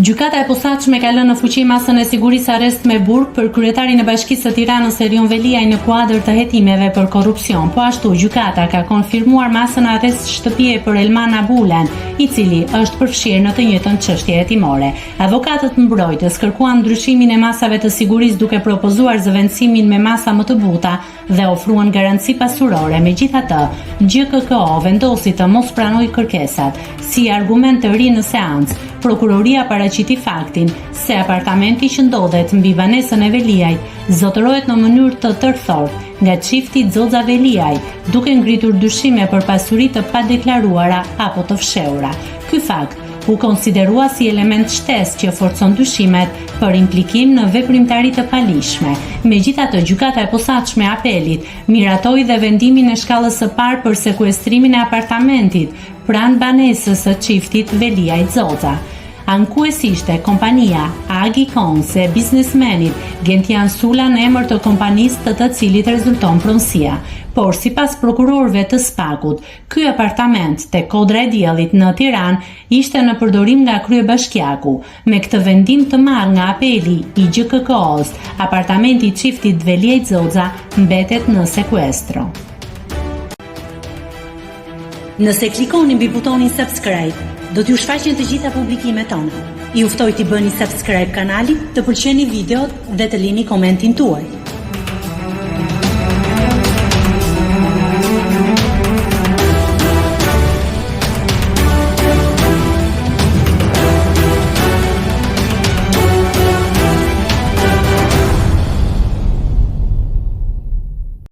Gjykata e posaçme ka lënë në fuqi masën e sigurisë arrest me burg për kryetarin e Bashkisë së Tiranës Erion Veliaj në kuadër të hetimeve për korrupsion. Po ashtu, gjykata ka konfirmuar masën e arrest shtëpie për Elman Abulan, i cili është përfshirë në të njëjtën çështje hetimore. Avokatët mbrojtës kërkuan ndryshimin e masave të sigurisë duke propozuar zëvendësimin me masa më të buta dhe ofruan garanci pasurore. Megjithatë, GKKO vendosi të mos pranojë kërkesat. Si argument të ri në seancë, prokuroria paraqiti faktin se apartamenti që ndodhet mbi banesën e Veliajt zotërohet në mënyrë të tërthort nga çifti Xoxa Veliaj, duke ngritur dyshime për pasuri të padeklaruara apo të fshehura. Ky fakt u konsiderua si element shtesë që forcon dyshimet për implikim në veprimtari të palishme. Megjithatë, gjykata e posaçme e apelit miratoi dhe vendimin e shkallës së parë për sekuestrimin e apartamentit pranë banesës së çiftit Veliaj Xoxa. Ankues ishte kompania Agicons e biznesmenit Gentian Sula në emër të kompanisë të cilit rezulton pronësia. Por sipas prokurorëve të Spakut, ky apartament te Kodra e Diellit në Tiranë ishte në përdorim nga kryebashkiaku. Me këtë vendim të marrë nga apeli i GKKO-s, apartamenti i çiftit Veliaj Xoxa mbetet në sekuestro. Nëse klikoni mbi butonin subscribe, do t'ju shfaqen të gjitha publikimet tona. Ju ftoj t'i bëni subscribe kanalit, të pëlqeni videot dhe të lini komentin tuaj.